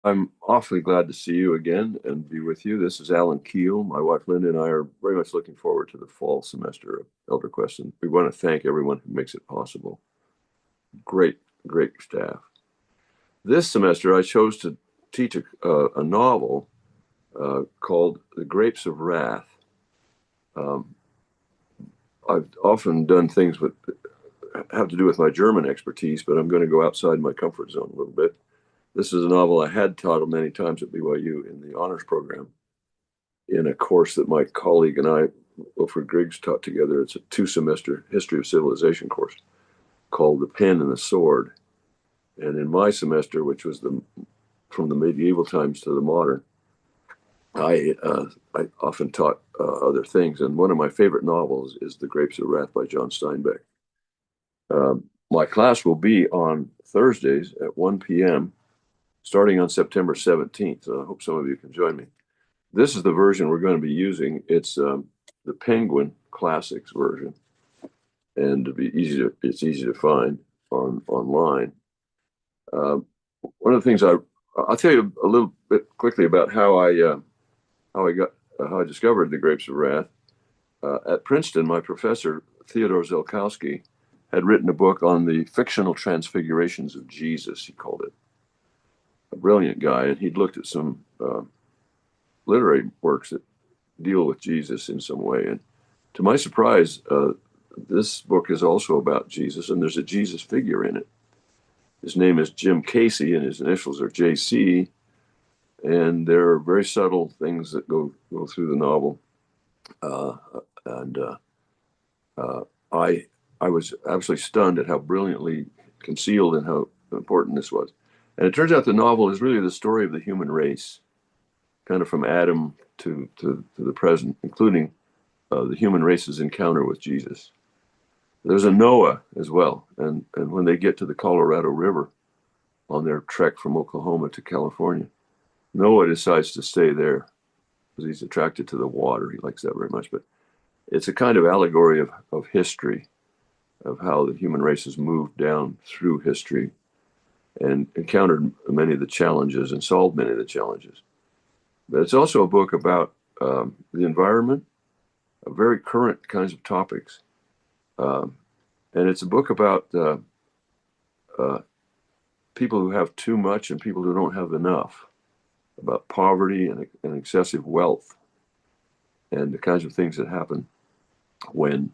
I'm awfully glad to see you again and be with you. This is Alan Keele. My wife Linda and I are very much looking forward to the fall semester of ElderQuest, and we want to thank everyone who makes it possible. Great, great staff. This semester, I chose to teach a novel called The Grapes of Wrath. Um, I've often done things that have to do with my German expertise, but I'm going to go outside my comfort zone a little bit. This is a novel I had taught many times at BYU in the honors program in a course that my colleague and I, Wilfred Griggs, taught together. It's a 2-semester history of civilization course called The Pen and the Sword. And in my semester, which was from the medieval times to the modern, I often taught other things. And one of my favorite novels is The Grapes of Wrath by John Steinbeck. My class will be on Thursdays at 1 p.m. starting on September 17th. So I hope some of you can join me. This is the version we're going to be using. It's the Penguin Classics version, and it's easy to find online. One of the things I'll tell you a little bit quickly about how I discovered the Grapes of Wrath. At Princeton, my professor Theodore Ziolkowski had written a book on the fictional transfigurations of Jesus. He called it. A brilliant guy, and he'd looked at some literary works that deal with Jesus in some way. And to my surprise, this book is also about Jesus, and there's a Jesus figure in it. His name is Jim Casey, and his initials are JC. And there are very subtle things that go through the novel. And I was absolutely stunned at how brilliantly concealed and how important this was. And it turns out the novel is really the story of the human race, kind of from Adam to the present, including the human race's encounter with Jesus. There's a Noah as well, and when they get to the Colorado River on their trek from Oklahoma to California, Noah decides to stay there because he's attracted to the water. He likes that very much. But it's a kind of allegory of history, of how the human race has moved down through history and encountered many of the challenges and solved many of the challenges. But it's also a book about the environment, very current kinds of topics. And it's a book about people who have too much and people who don't have enough, about poverty and excessive wealth, and the kinds of things that happen when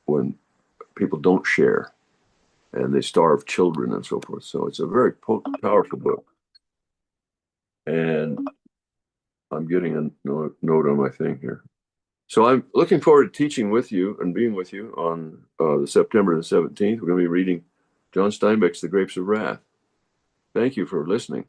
when people don't share and they starve children and so forth. So it's a very powerful book. And I'm getting a note on my thing here. So I'm looking forward to teaching with you and being with you on the September the 17th. We're going to be reading John Steinbeck's The Grapes of Wrath. Thank you for listening.